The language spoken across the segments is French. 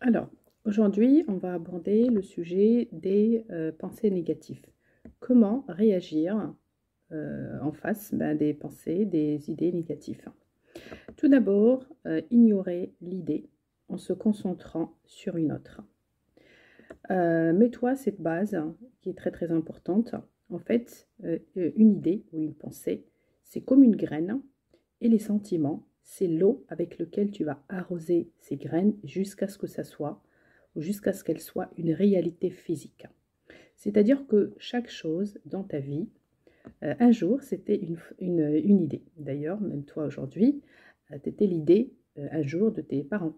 Alors, aujourd'hui, on va aborder le sujet des pensées négatives. Comment réagir en face des pensées, des idées négatives. Tout d'abord, ignorer l'idée en se concentrant sur une autre. Mets-toi cette base qui est très très importante. En fait, une idée ou une pensée, c'est comme une graine et les sentiments, c'est l'eau avec laquelle tu vas arroser ces graines jusqu'à ce que ça soit ou jusqu'à ce qu'elle soit une réalité physique. C'est-à-dire que chaque chose dans ta vie, un jour, c'était une idée. D'ailleurs, même toi aujourd'hui, c'était l'idée un jour de tes parents.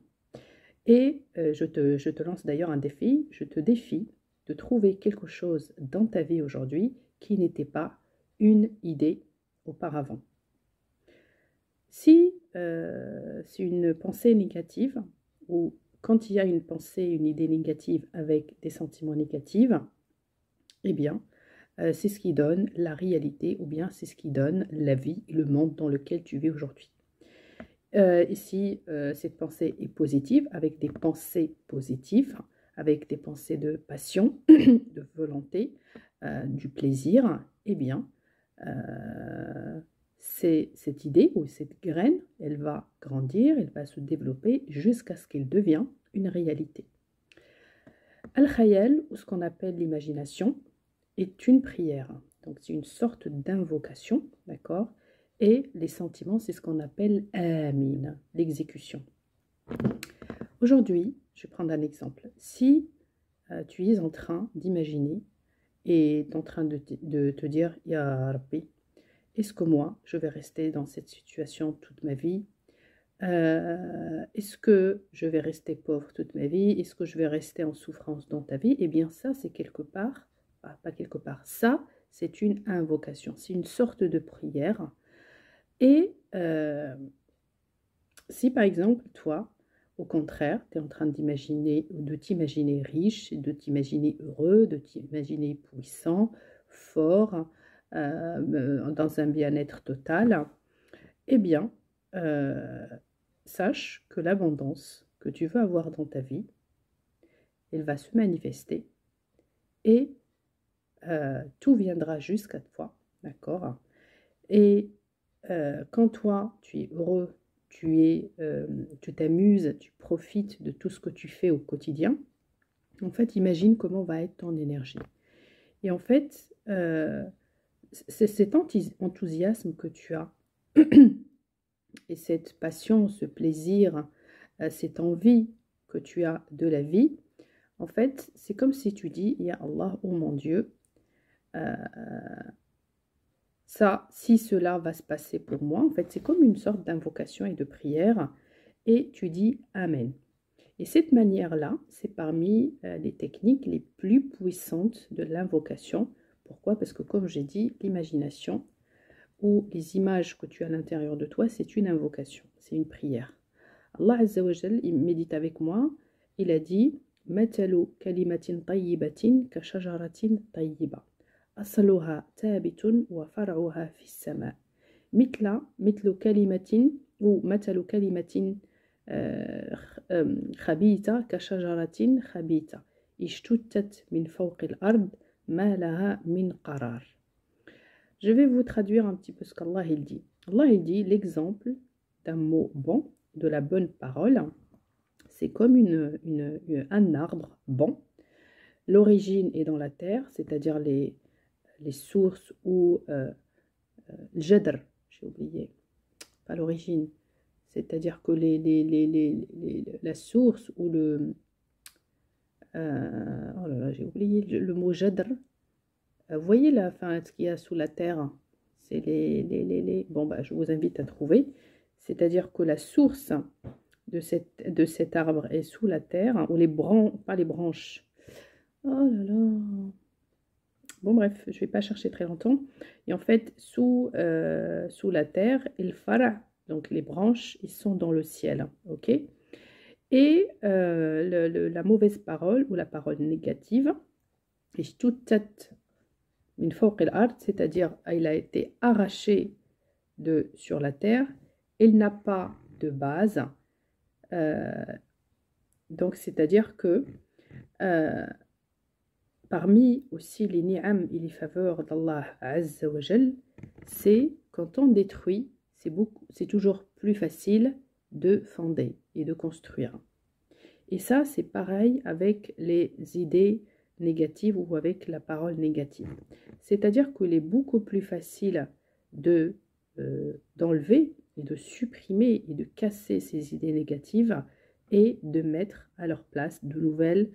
Et je te lance d'ailleurs un défi, je te défie de trouver quelque chose dans ta vie aujourd'hui qui n'était pas une idée auparavant. Si c'est une pensée négative, ou quand il y a une pensée, une idée négative avec des sentiments négatifs, eh bien, c'est ce qui donne la réalité, ou bien c'est ce qui donne la vie, le monde dans lequel tu vis aujourd'hui. Ici, cette pensée est positive, avec des pensées positives, avec des pensées de passion, de volonté, du plaisir, eh bien, c'est cette idée ou cette graine, elle va grandir, elle va se développer jusqu'à ce qu'elle devienne une réalité. Al-Khayal, ou ce qu'on appelle l'imagination, est une prière. Donc c'est une sorte d'invocation, d'accord? Et les sentiments, c'est ce qu'on appelle amin, l'exécution. Aujourd'hui, je vais prendre un exemple. Si tu es en train d'imaginer et en train de te dire, Ya Rabbi, est-ce que moi, je vais rester dans cette situation toute ma vie? Est-ce que je vais rester pauvre toute ma vie? Est-ce que je vais rester en souffrance dans ta vie? Eh bien, ça, c'est quelque part, pas quelque part, ça, c'est une invocation, c'est une sorte de prière. Et si, par exemple, toi, au contraire, tu es en train d'imaginer, de t'imaginer riche, de t'imaginer heureux, de t'imaginer puissant, fort, dans un bien-être total, eh bien, sache que l'abondance que tu veux avoir dans ta vie, elle va se manifester et tout viendra jusqu'à toi, d'accord? Et quand toi, tu es heureux, tu t'amuses, tu profites de tout ce que tu fais au quotidien, en fait, imagine comment va être ton énergie. Et en fait, c'est cet enthousiasme que tu as et cette passion, ce plaisir, cette envie que tu as de la vie, en fait, c'est comme si tu dis, Ya Allah, oh mon Dieu, ça, si cela va se passer pour moi, en fait, c'est comme une sorte d'invocation et de prière, et tu dis Amen. Et cette manière-là, c'est parmi les techniques les plus puissantes de l'invocation. Pourquoi? Parce que comme j'ai dit, l'imagination ou les images que tu as à l'intérieur de toi, c'est une invocation, c'est une prière. Allah Azza wa Jal, il médite avec moi, il a dit Matalu kalimatin tayyibatin ka shajaratin tayyiba. أصلها ثابت وفرعها في السماء مثل كلمة ومثل كلمة خبيثة كشجرة خبيثة اجتثت من فوق الأرض ما لها من قرار. Je vais vous traduire un petit peu ce qu'Allah il dit. Allah il dit l'exemple d'un mot bon, de la bonne parole, c'est comme un arbre bon. L'origine est dans la terre, c'est-à-dire les sources ou le jadr, j'ai oublié, pas l'origine, c'est-à-dire que la source ou oh là là, j'ai oublié le mot jadr. Vous voyez la fin, ce qu'il y a sous la terre, c'est bon, je vous invite à trouver, c'est-à-dire que la source de cet arbre est sous la terre, ou les branches, pas les branches. Oh là là. Bon bref, je ne vais pas chercher très longtemps. Et en fait, sous la terre, il fara, donc les branches, ils sont dans le ciel. Ok. Et la mauvaise parole ou la parole négative, c'est-à-dire il a été arraché sur la terre, il n'a pas de base. Donc, c'est-à-dire que euh, parmi aussi les ni'am et les faveurs d'Allah Azza wa Jal, c'est quand on détruit, c'est toujours plus facile de fonder et de construire. Et ça, c'est pareil avec les idées négatives ou avec la parole négative. C'est-à-dire qu'il est beaucoup plus facile d'enlever et de supprimer et de casser ces idées négatives et de mettre à leur place de nouvelles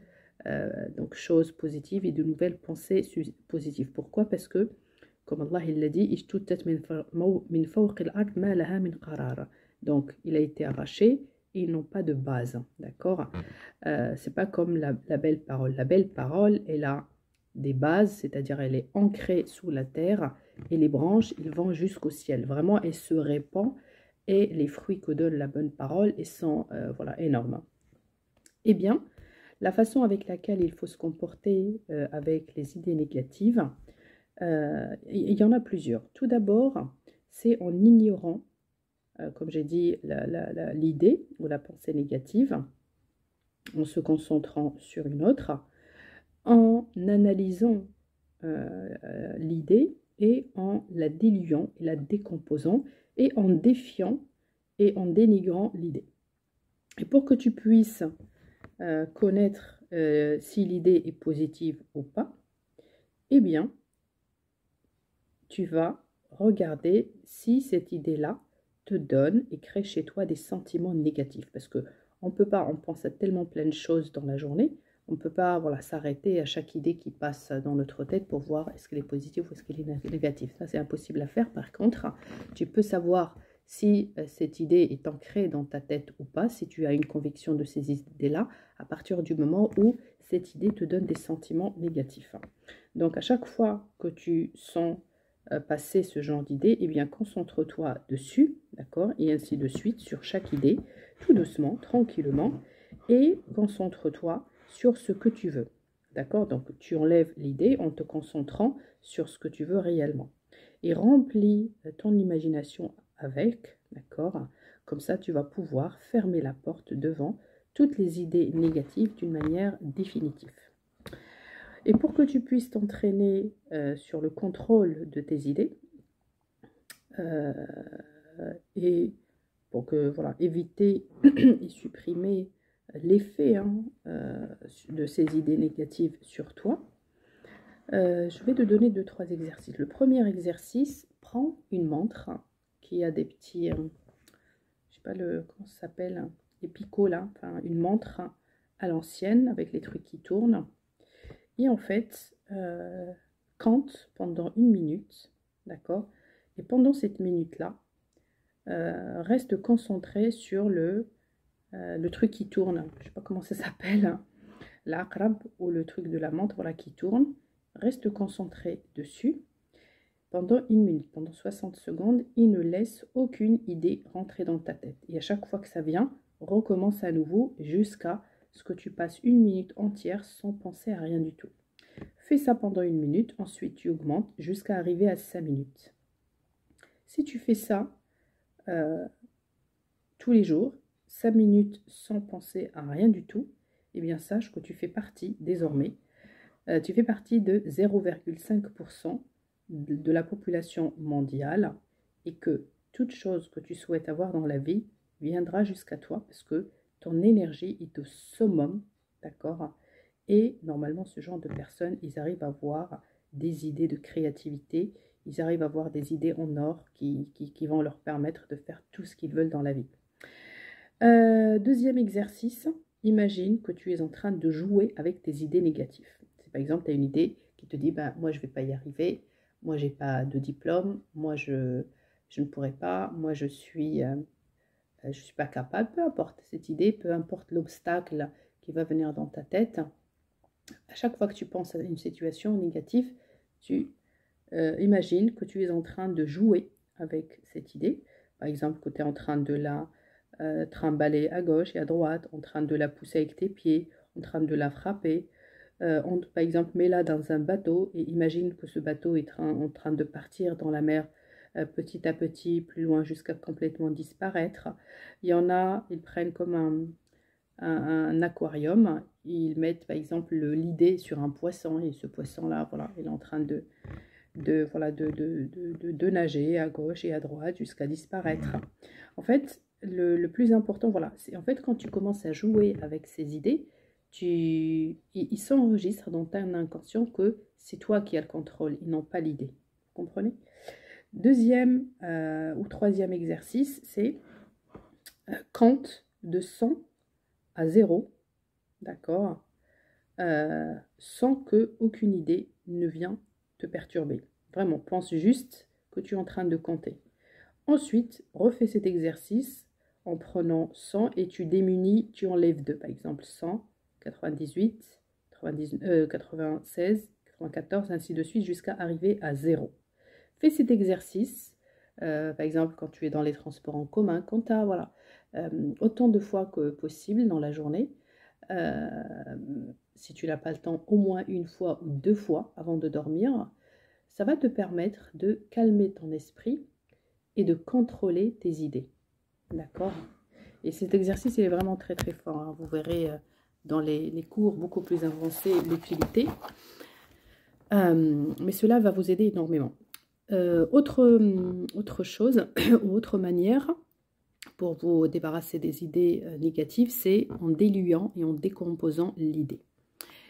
donc choses positives et de nouvelles pensées positives. Pourquoi? Parce que, comme Allah il l'a dit, donc il a été arraché et ils n'ont pas de base, d'accord? C'est pas comme la belle parole. La belle parole, elle a des bases, c'est-à-dire elle est ancrée sous la terre et les branches, ils vont jusqu'au ciel. Vraiment, elle se répand et les fruits que donne la bonne parole, ils sont voilà, énormes. Eh bien, la façon avec laquelle il faut se comporter avec les idées négatives, il y en a plusieurs. Tout d'abord, c'est en ignorant, comme j'ai dit, l'idée ou la pensée négative, en se concentrant sur une autre, en analysant l'idée et en la diluant et la décomposant et en défiant et en dénigrant l'idée. Et pour que tu puisses connaître si l'idée est positive ou pas, eh bien, tu vas regarder si cette idée-là te donne et crée chez toi des sentiments négatifs. Parce que on peut pas, on pense à tellement plein de choses dans la journée, on ne peut pas voilà, s'arrêter à chaque idée qui passe dans notre tête pour voir est-ce qu'elle est positive ou est-ce qu'elle est négative. Ça, c'est impossible à faire. Par contre, tu peux savoir si cette idée est ancrée dans ta tête ou pas, si tu as une conviction de ces idées-là, à partir du moment où cette idée te donne des sentiments négatifs. Donc, à chaque fois que tu sens passer ce genre d'idée, eh bien, concentre-toi dessus, d'accord, et ainsi de suite, sur chaque idée, tout doucement, tranquillement, et concentre-toi sur ce que tu veux, d'accord. Donc, tu enlèves l'idée en te concentrant sur ce que tu veux réellement. Et remplis ton imagination avec, d'accord. Comme ça, tu vas pouvoir fermer la porte devant toutes les idées négatives d'une manière définitive. Et pour que tu puisses t'entraîner sur le contrôle de tes idées, et pour que, voilà, éviter et supprimer l'effet de ces idées négatives sur toi, je vais te donner 2-3 exercices. Le premier exercice, prends une montre qui a des petits, je sais pas comment ça s'appelle, les picots là, enfin une montre à l'ancienne avec les trucs qui tournent. Et en fait, compte pendant 1 minute, d'accord? Et pendant cette minute-là, reste concentré sur le truc qui tourne. Je ne sais pas comment ça s'appelle, l'aqrab ou le truc de la montre, voilà, qui tourne. Reste concentré dessus pendant 1 minute, pendant 60 secondes, et ne laisse aucune idée rentrer dans ta tête. Et à chaque fois que ça vient, recommence à nouveau jusqu'à ce que tu passes 1 minute entière sans penser à rien du tout. Fais ça pendant 1 minute, ensuite tu augmentes jusqu'à arriver à 5 minutes. Si tu fais ça tous les jours, 5 minutes sans penser à rien du tout, eh bien sache que tu fais partie désormais, tu fais partie de 0,5% de la population mondiale et que toute chose que tu souhaites avoir dans la vie viendra jusqu'à toi parce que ton énergie est au summum, d'accord? Et normalement, ce genre de personnes, ils arrivent à avoir des idées de créativité, ils arrivent à avoir des idées en or qui vont leur permettre de faire tout ce qu'ils veulent dans la vie. Deuxième exercice, imagine que tu es en train de jouer avec tes idées négatives. Si par exemple, tu as une idée qui te dit, ben, moi je ne vais pas y arriver, moi j'ai pas de diplôme, moi je ne pourrai pas, moi je suis pas capable, peu importe cette idée, peu importe l'obstacle qui va venir dans ta tête. À chaque fois que tu penses à une situation négative, tu imagines que tu es en train de jouer avec cette idée. Par exemple, que tu es en train de la trimballer à gauche et à droite, en train de la pousser avec tes pieds, en train de la frapper. Par exemple, mets-la dans un bateau et imagine que ce bateau est en train de partir dans la mer petit à petit, plus loin jusqu'à complètement disparaître. Il y en a, ils prennent comme un aquarium, ils mettent par exemple l'idée sur un poisson, et ce poisson-là, voilà, il est en train de nager à gauche et à droite jusqu'à disparaître. En fait, le plus important, voilà, c'est en fait quand tu commences à jouer avec ces idées, ils s'enregistrent dans ton inconscient que c'est toi qui as le contrôle, ils n'ont pas l'idée. Vous comprenez? Deuxième ou troisième exercice, c'est compte de 100 à 0, d'accord, sans que aucune idée ne vienne te perturber. Vraiment, pense juste que tu es en train de compter. Ensuite, refais cet exercice en prenant 100 et tu démunis, tu enlèves 2. Par exemple, 100, 98, 96, 94, ainsi de suite, jusqu'à arriver à 0. Fais cet exercice, par exemple, quand tu es dans les transports en commun, quand tu as voilà, autant de fois que possible dans la journée. Si tu n'as pas le temps, au moins une fois ou 2 fois avant de dormir, ça va te permettre de calmer ton esprit et de contrôler tes idées. D'accord? Et cet exercice, il est vraiment très très fort. Hein. Vous verrez dans les cours beaucoup plus avancés l'utilité. Mais cela va vous aider énormément. Autre chose, ou autre manière pour vous débarrasser des idées négatives, c'est en diluant et en décomposant l'idée.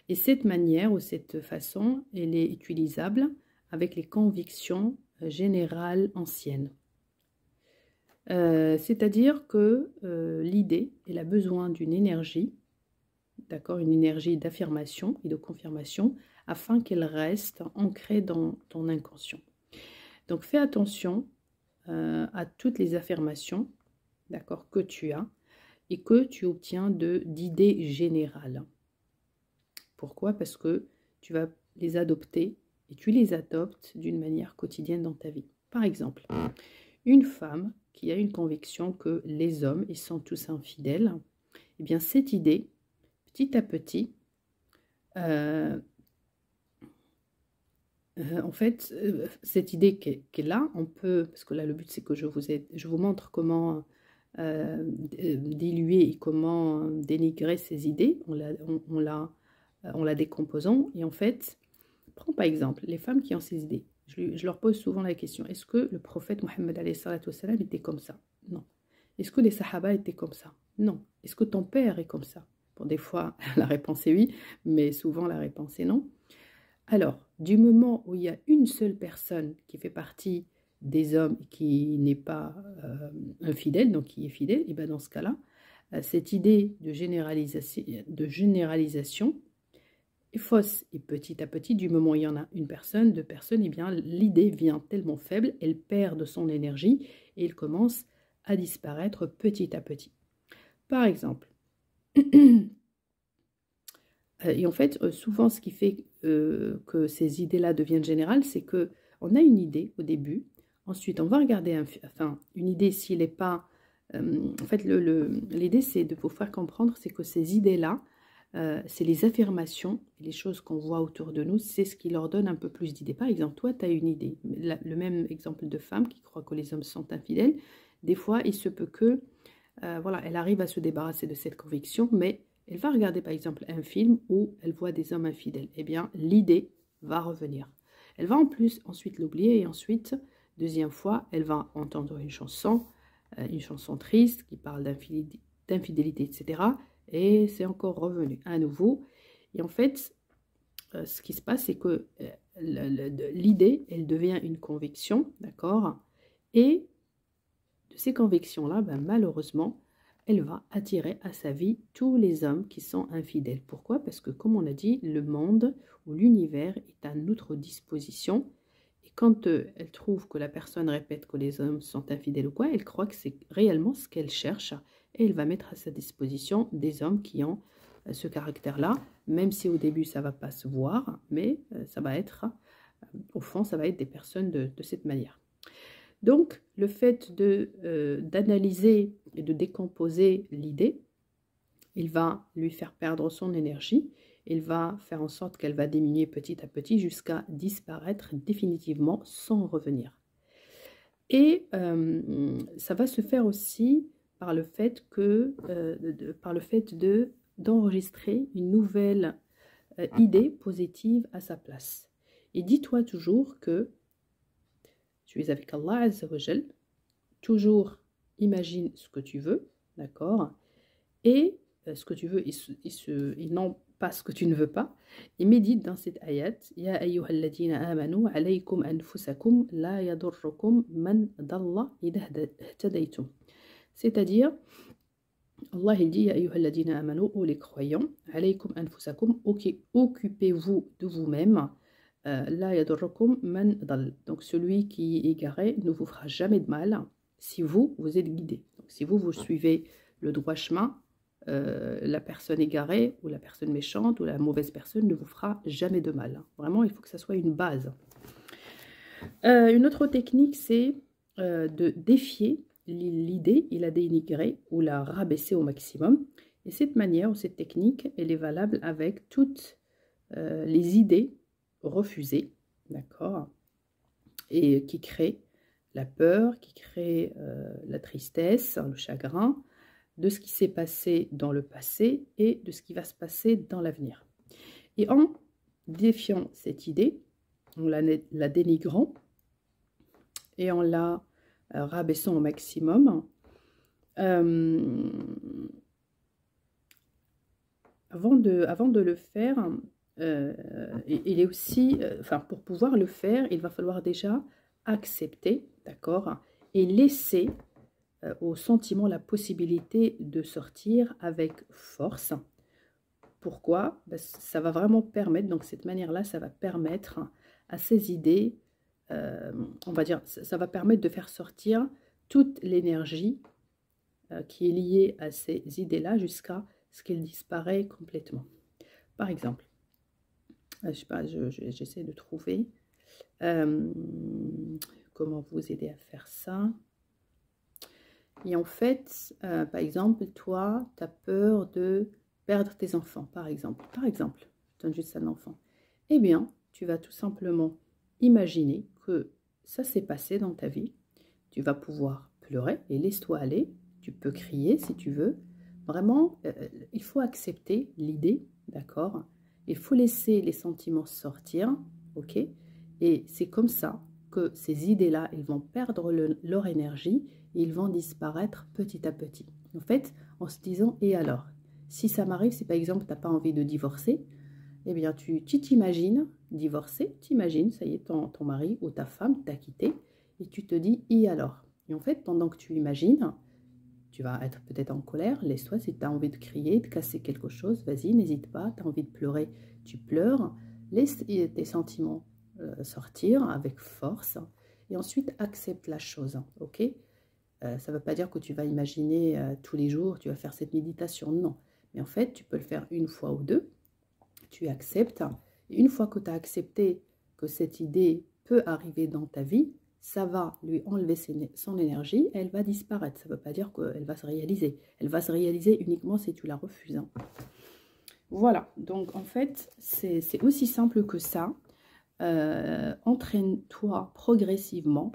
Et cette manière ou cette façon, elle est utilisable avec les convictions générales anciennes. C'est-à-dire que l'idée, elle a besoin d'une énergie, d'accord, une énergie d'affirmation et de confirmation, afin qu'elle reste ancrée dans ton inconscient. Donc fais attention à toutes les affirmations, d'accord, que tu as et que tu obtiens d'idées générales. Pourquoi? Parce que tu vas les adopter et tu les adoptes d'une manière quotidienne dans ta vie. Par exemple, une femme qui a une conviction que les hommes, ils sont tous infidèles, eh bien cette idée, petit à petit, en fait, cette idée qu'elle a, on peut, parce que là le but c'est que je vous montre comment diluer et comment dénigrer ces idées en la décomposant. Et en fait, prends par exemple les femmes qui ont ces idées. Je leur pose souvent la question, est-ce que le prophète Mohammed était comme ça? Non. Est-ce que les sahaba étaient comme ça? Non. Est-ce que ton père est comme ça? Bon, des fois, la réponse est oui, mais souvent la réponse est non. Alors, du moment où il y a une seule personne qui fait partie des hommes qui n'est pas infidèle, donc qui est fidèle, et bien dans ce cas-là, cette idée de généralisation est fausse. Et petit à petit, du moment où il y en a une personne, deux personnes, et bien l'idée vient tellement faible, elle perd de son énergie et elle commence à disparaître petit à petit. Par exemple, et en fait, souvent, ce qui fait que ces idées-là deviennent générales, c'est qu'on a une idée au début. Ensuite, on va regarder une idée s'il n'est pas... en fait, l'idée, c'est de vous faire comprendre, c'est que ces idées-là, c'est les affirmations, les choses qu'on voit autour de nous, c'est ce qui leur donne un peu plus d'idées. Par exemple, toi, tu as une idée. Le même exemple de femme qui croit que les hommes sont infidèles. Des fois, il se peut que, voilà, elle arrive à se débarrasser de cette conviction, mais... elle va regarder par exemple un film où elle voit des hommes infidèles. Eh bien, l'idée va revenir. Elle va en plus ensuite l'oublier et ensuite, deuxième fois, elle va entendre une chanson triste qui parle d'infidélité, etc. Et c'est encore revenu à nouveau. Et en fait, ce qui se passe, c'est que l'idée, elle devient une conviction, d'accord? Et de ces convictions-là, ben, malheureusement, elle va attirer à sa vie tous les hommes qui sont infidèles. Pourquoi? Parce que, comme on a dit, le monde ou l'univers est à notre disposition. Et quand elle trouve que la personne répète que les hommes sont infidèles ou quoi, elle croit que c'est réellement ce qu'elle cherche. Et elle va mettre à sa disposition des hommes qui ont ce caractère-là, même si au début ça ne va pas se voir, mais ça va être, au fond, ça va être des personnes de cette manière. Donc, le fait d'analyser et de décomposer l'idée, il va lui faire perdre son énergie, il va faire en sorte qu'elle va diminuer petit à petit jusqu'à disparaître définitivement sans revenir. Et ça va se faire aussi par le fait que, d'enregistrer une nouvelle idée positive à sa place. Et dis-toi toujours que tu es avec Allah Azza wa Jal, toujours imagine ce que tu veux, d'accord? Et ce que tu veux, et non pas ce que tu ne veux pas, et médite dans cette ayat, Ya ayyuhalladhina amanu alaykum anfusakum la yadurrukum man dalla idha ihtadaytum. C'est-à-dire, Allah il dit Ya ayyuhalladhina amanu, ô les croyants, alaykum anfusakum, occupez-vous de vous-même, la yadurrukum man dal. Donc celui qui est égaré ne vous fera jamais de mal si vous êtes guidé. Donc si vous suivez le droit chemin, la personne égarée ou la personne méchante ou la mauvaise personne ne vous fera jamais de mal. Vraiment, il faut que ça soit une base. Une autre technique, c'est de défier l'idée et la dénigrer ou la rabaisser au maximum. Et cette manière ou cette technique, elle est valable avec toutes les idées refusées, d'accord, et qui créent la peur, qui créent la tristesse, le chagrin, de ce qui s'est passé dans le passé et de ce qui va se passer dans l'avenir. Et en défiant cette idée, en la dénigrant et en la rabaissant au maximum, avant de le faire, il est aussi, pour pouvoir le faire, il va falloir déjà accepter, d'accord, et laisser au sentiment la possibilité de sortir avec force. Pourquoi? Ça va vraiment permettre, donc cette manière-là, ça va permettre à ces idées, on va dire, ça va permettre de faire sortir toute l'énergie qui est liée à ces idées-là jusqu'à ce qu'elle disparaît complètement. Par exemple, je sais pas, j'essaie de trouver comment vous aider à faire ça. Et en fait, par exemple, toi, tu as peur de perdre tes enfants, par exemple. Je donne juste un enfant. Eh bien, tu vas tout simplement imaginer que ça s'est passé dans ta vie. Tu vas pouvoir pleurer et laisse-toi aller. Tu peux crier si tu veux. Vraiment, il faut accepter l'idée, d'accord? Il faut laisser les sentiments sortir, ok? Et c'est comme ça que ces idées-là, elles vont perdre leur énergie et ils vont disparaître petit à petit. En fait, en se disant, et alors? Si ça m'arrive, si par exemple, tu n'as pas envie de divorcer, eh bien, tu t'imagines divorcer, t'imagines, ça y est, ton mari ou ta femme t'a quitté, et tu te dis, et alors? Et en fait, pendant que tu imagines, tu vas être peut-être en colère, laisse-toi, si tu as envie de crier, de casser quelque chose, vas-y, n'hésite pas, tu as envie de pleurer, tu pleures, laisse tes sentiments sortir avec force, et ensuite accepte la chose, ok? Ça ne veut pas dire que tu vas imaginer tous les jours, tu vas faire cette méditation, non. Mais en fait, tu peux le faire une fois ou deux, tu acceptes. Et une fois que tu as accepté que cette idée peut arriver dans ta vie, ça va lui enlever son énergie et elle va disparaître. Ça ne veut pas dire qu'elle va se réaliser. Elle va se réaliser uniquement si tu la refuses. Voilà, donc en fait, c'est aussi simple que ça. Entraîne-toi progressivement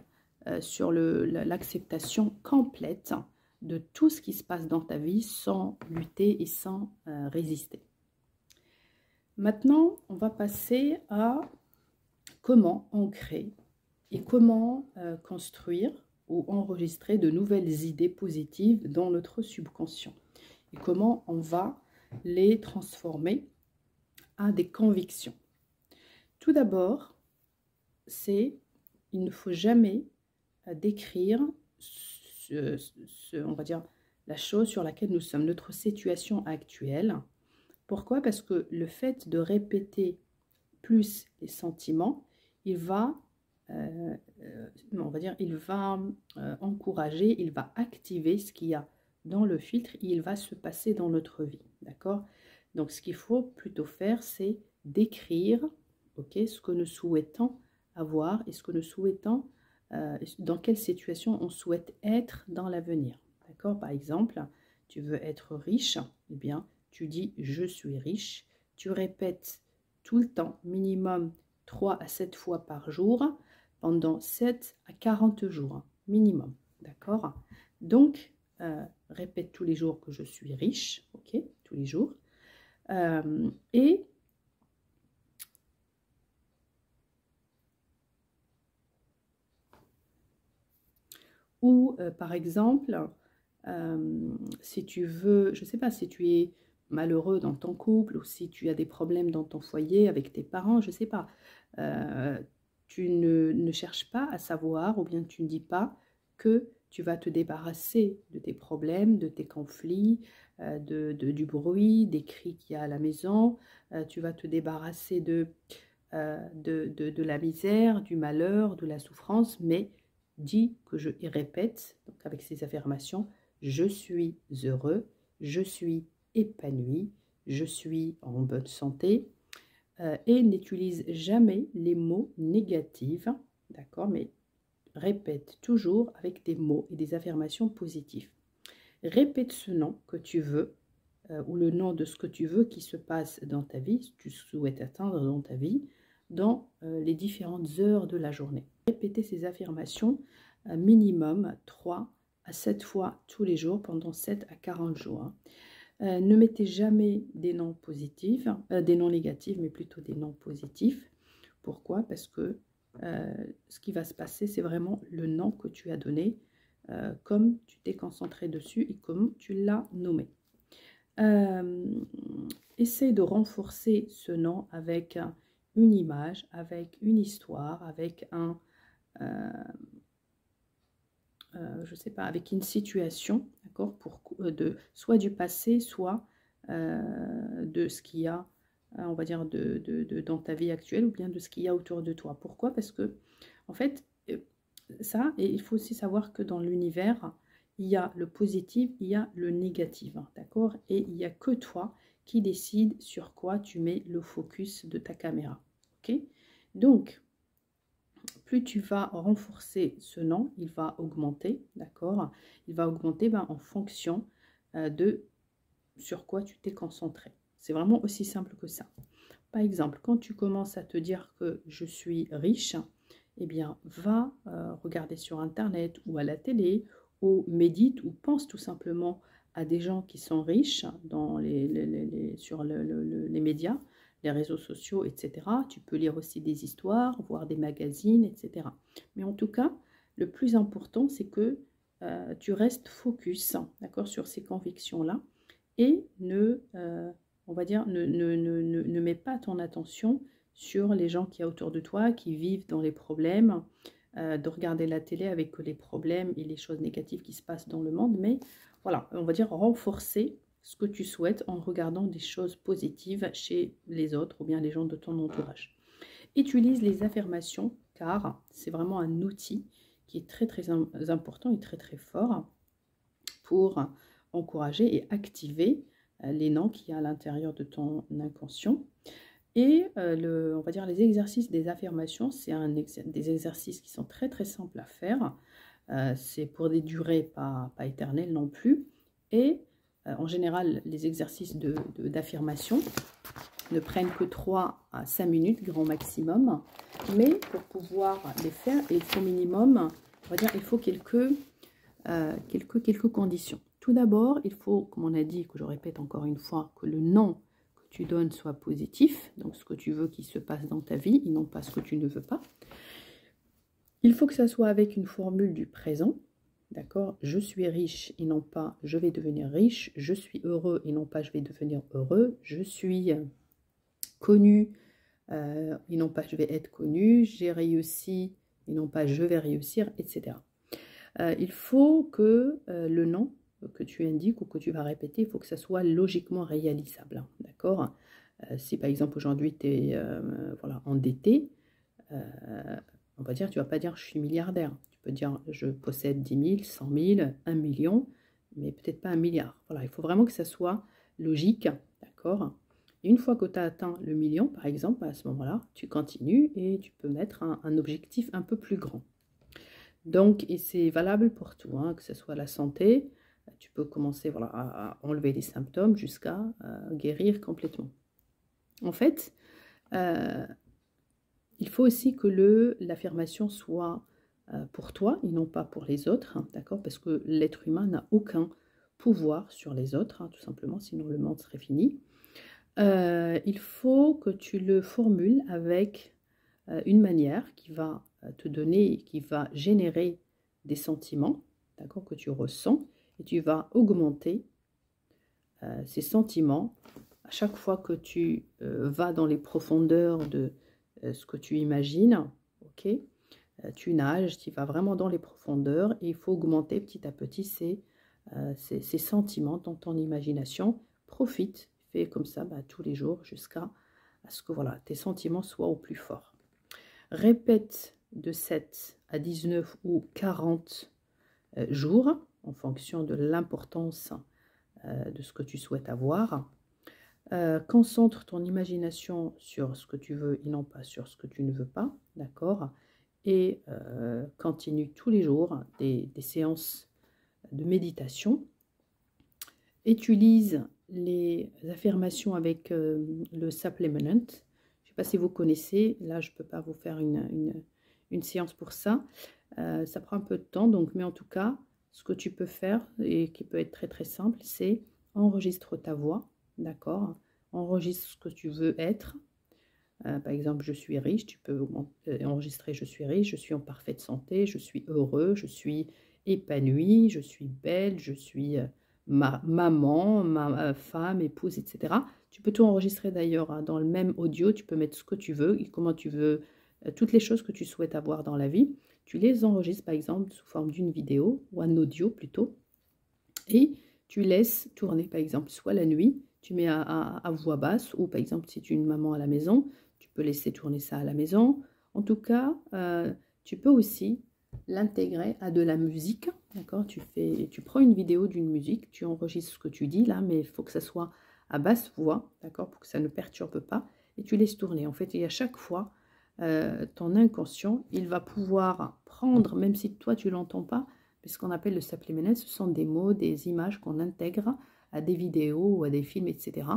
sur l'acceptation complète de tout ce qui se passe dans ta vie sans lutter et sans résister. Maintenant, on va passer à comment ancrer et comment construire ou enregistrer de nouvelles idées positives dans notre subconscient. Et comment on va les transformer à des convictions. Tout d'abord, il ne faut jamais décrire on va dire, la chose sur laquelle nous sommes, notre situation actuelle. Pourquoi? Parce que le fait de répéter plus les sentiments, il va, on va dire, encourager, il va activer ce qu'il y a dans le filtre et il va se passer dans notre vie, d'accord? Donc, ce qu'il faut plutôt faire, c'est décrire, ok, ce que nous souhaitons avoir et ce que nous souhaitons, dans quelle situation on souhaite être dans l'avenir, d'accord? Par exemple, tu veux être riche, eh bien, tu dis « je suis riche », tu répètes tout le temps, minimum 3 à 7 fois par jour, pendant 7 à 40 jours, minimum, d'accord? Donc, répète tous les jours que je suis riche, ok, tous les jours. Et ou par exemple, si tu veux, je ne sais pas, si tu es malheureux dans ton couple ou si tu as des problèmes dans ton foyer avec tes parents, je ne sais pas, tu ne cherches pas à savoir ou bien tu ne dis pas que tu vas te débarrasser de tes problèmes, de tes conflits, du bruit, des cris qu'il y a à la maison, tu vas te débarrasser de la misère, du malheur, de la souffrance, mais dis que je y répète, donc avec ces affirmations, je suis heureux, je suis épanoui, je suis en bonne santé, et n'utilise jamais les mots négatifs, d'accord, mais répète toujours avec des mots et des affirmations positives. Répète ce nom que tu veux, ou le nom de ce que tu veux qui se passe dans ta vie, ce que tu souhaites atteindre dans ta vie, dans les différentes heures de la journée. Répétez ces affirmations minimum 3 à 7 fois tous les jours pendant 7 à 40 jours. Ne mettez jamais des noms positifs, des noms négatifs, mais plutôt des noms positifs. Pourquoi? Parce que ce qui va se passer, c'est vraiment le nom que tu as donné, comme tu t'es concentré dessus et comme tu l'as nommé. Essaye de renforcer ce nom avec une image, avec une histoire, avec je sais pas, avec une situation, d'accord, soit du passé, soit de ce qu'il y a, on va dire, dans ta vie actuelle, ou bien de ce qu'il y a autour de toi. Pourquoi? Parce que, en fait, ça, et il faut aussi savoir que dans l'univers, il y a le positif, il y a le négatif, d'accord? Et il n'y a que toi qui décide sur quoi tu mets le focus de ta caméra, ok? Donc, plus tu vas renforcer ce nom, il va augmenter, d'accord? Il va augmenter en fonction de sur quoi tu t'es concentré. C'est vraiment aussi simple que ça. Par exemple, quand tu commences à te dire que je suis riche, eh bien, va regarder sur Internet ou à la télé, ou médite, ou pense tout simplement à des gens qui sont riches sur les médias, les réseaux sociaux, etc. Tu peux lire aussi des histoires, voir des magazines, etc. Mais en tout cas, le plus important, c'est que tu restes focus, d'accord, sur ces convictions-là et on va dire, ne mets pas ton attention sur les gens qui y a autour de toi, qui vivent dans les problèmes, de regarder la télé avec les problèmes et les choses négatives qui se passent dans le monde, mais voilà, on va dire renforcer ce que tu souhaites en regardant des choses positives chez les autres ou bien les gens de ton entourage. Utilise les affirmations car c'est vraiment un outil qui est très très important et très très fort pour encourager et activer les noms qu'il y a à l'intérieur de ton inconscient. Et on va dire les exercices des affirmations, c'est des exercices qui sont très très simples à faire. C'est pour des durées pas éternelles non plus. Et en général, les exercices d'affirmation ne prennent que 3 à 5 minutes, grand maximum. Mais pour pouvoir les faire, il faut minimum, on va dire, il faut quelques conditions. Tout d'abord, il faut, comme on a dit, que je répète encore une fois, que le nom que tu donnes soit positif, donc ce que tu veux qu'il se passe dans ta vie, et non pas ce que tu ne veux pas. Il faut que ça soit avec une formule du présent, d'accord? Je suis riche et non pas je vais devenir riche, je suis heureux et non pas je vais devenir heureux, je suis connu et non pas je vais être connu, j'ai réussi et non pas je vais réussir, etc. Il faut que le nom que tu indiques ou que tu vas répéter, il faut que ça soit logiquement réalisable, d'accord? Si par exemple aujourd'hui tu es voilà, endetté, on va dire, tu ne vas pas dire je suis milliardaire. Tu peux dire je possède 10 000, 100 000, 1 million, mais peut-être pas 1 milliard. Voilà, il faut vraiment que ça soit logique, d'accord? Et une fois que tu as atteint le million, par exemple, à ce moment-là, tu continues et tu peux mettre un objectif un peu plus grand. Donc, et c'est valable pour tout, hein, que ce soit la santé, tu peux commencer voilà, à enlever les symptômes jusqu'à guérir complètement. En fait, il faut aussi que l'affirmation soit pour toi et non pas pour les autres, hein, d'accord? Parce que l'être humain n'a aucun pouvoir sur les autres, hein, tout simplement, sinon le monde serait fini. Il faut que tu le formules avec une manière qui va te donner, qui va générer des sentiments, d'accord, que tu ressens, et tu vas augmenter ces sentiments à chaque fois que tu vas dans les profondeurs de ce que tu imagines, ok, tu nages, tu vas vraiment dans les profondeurs et il faut augmenter petit à petit ces sentiments dans ton imagination. Profite, fais comme ça tous les jours jusqu'à ce que voilà, tes sentiments soient au plus fort. Répète de 7 à 19 ou 40 jours en fonction de l'importance de ce que tu souhaites avoir. Concentre ton imagination sur ce que tu veux et non pas sur ce que tu ne veux pas, d'accord? Et continue tous les jours des séances de méditation. Utilise les affirmations avec le supplement. Je ne sais pas si vous connaissez, là je ne peux pas vous faire une séance pour ça. Ça prend un peu de temps, donc, mais en tout cas, ce que tu peux faire et qui peut être très très simple, c'est enregistre ta voix, d'accord? Enregistre ce que tu veux être. Par exemple, je suis riche, tu peux enregistrer je suis riche, je suis en parfaite santé, je suis heureux, je suis épanoui, je suis belle, je suis maman, femme, épouse, etc. Tu peux tout enregistrer d'ailleurs hein, dans le même audio, tu peux mettre ce que tu veux, et comment tu veux, toutes les choses que tu souhaites avoir dans la vie. Tu les enregistres par exemple sous forme d'une vidéo ou un audio plutôt, et tu laisses tourner par exemple soit la nuit, tu mets à voix basse, ou par exemple si tu es une maman à la maison, tu peux laisser tourner ça à la maison. En tout cas, tu peux aussi l'intégrer à de la musique, d'accord? Tu prends une vidéo d'une musique, tu enregistres ce que tu dis là, mais il faut que ça soit à basse voix, d'accord? Pour que ça ne perturbe pas, et tu laisses tourner. En fait, et à chaque fois, ton inconscient, il va pouvoir prendre, même si toi tu l'entends pas, ce qu'on appelle le subliminal, ce sont des mots, des images qu'on intègre à des vidéos ou à des films, etc.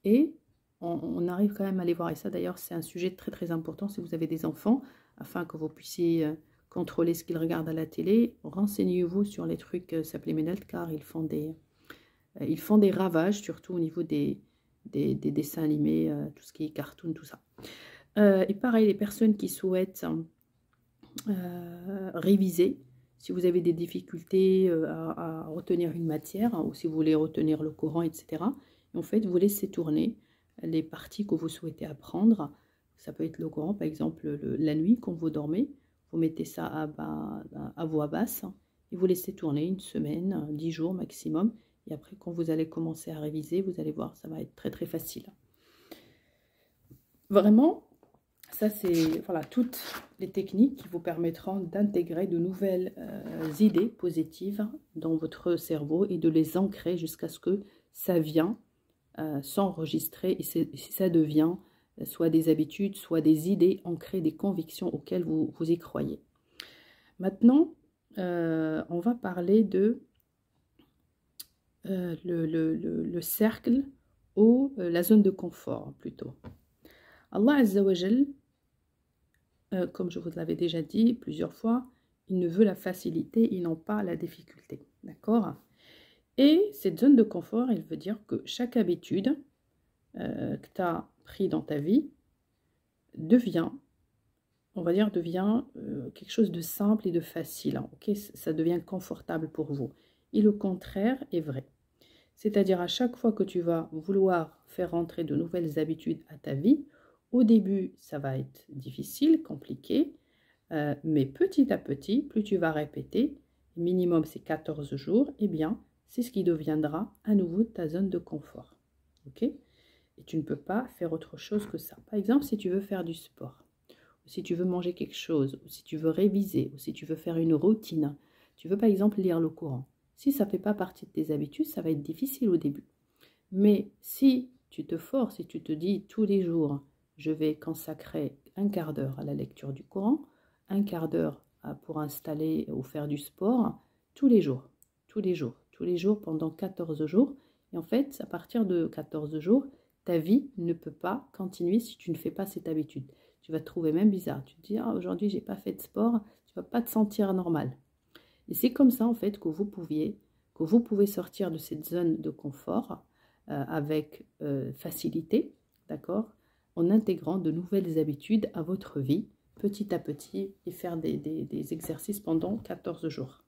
Et on arrive quand même à les voir. Et ça, d'ailleurs, c'est un sujet très, très important si vous avez des enfants, afin que vous puissiez contrôler ce qu'ils regardent à la télé. Renseignez-vous sur les trucs subliminal, car ils font des ravages, surtout au niveau des dessins animés, tout ce qui est cartoon, tout ça. Et pareil, les personnes qui souhaitent réviser, si vous avez des difficultés à retenir une matière, hein, ou si vous voulez retenir le courant, etc. En fait, vous laissez tourner les parties que vous souhaitez apprendre. Ça peut être le courant, par exemple, la nuit, quand vous dormez, vous mettez ça à voix basse, et vous laissez tourner une semaine, 10 jours maximum. Et après, quand vous allez commencer à réviser, vous allez voir, ça va être très, très facile. Vraiment, ça, c'est voilà, toutes les techniques qui vous permettront d'intégrer de nouvelles idées positives dans votre cerveau et de les ancrer jusqu'à ce que ça vienne s'enregistrer et ça devient soit des habitudes, soit des idées ancrées, des convictions auxquelles vous y croyez. Maintenant, on va parler de le cercle ou la zone de confort plutôt. Allah Azza wa Jal, comme je vous l'avais déjà dit plusieurs fois, il ne veut la facilité, il n'en pas la difficulté. D'accord? Et cette zone de confort, il veut dire que chaque habitude que tu as pris dans ta vie devient, on va dire, quelque chose de simple et de facile. Hein, okay? Ça devient confortable pour vous. Et le contraire est vrai. C'est-à-dire à chaque fois que tu vas vouloir faire rentrer de nouvelles habitudes à ta vie, au début, ça va être difficile, compliqué, mais petit à petit, plus tu vas répéter, minimum c'est 14 jours, eh bien, c'est ce qui deviendra à nouveau ta zone de confort. Ok? Et tu ne peux pas faire autre chose que ça. Par exemple, si tu veux faire du sport, ou si tu veux manger quelque chose, ou si tu veux réviser, ou si tu veux faire une routine, tu veux par exemple lire le Coran. Si ça ne fait pas partie de tes habitudes, ça va être difficile au début. Mais si tu te forces, si tu te dis tous les jours, je vais consacrer un quart d'heure à la lecture du Coran, un quart d'heure pour installer ou faire du sport, tous les jours, pendant 14 jours. Et en fait, à partir de 14 jours, ta vie ne peut pas continuer si tu ne fais pas cette habitude. Tu vas te trouver même bizarre. Tu te dis, ah, aujourd'hui, j'ai pas fait de sport, tu vas pas te sentir normal. Et c'est comme ça, en fait, que que vous pouvez sortir de cette zone de confort avec facilité, d'accord, en intégrant de nouvelles habitudes à votre vie, petit à petit, et faire des exercices pendant 14 jours.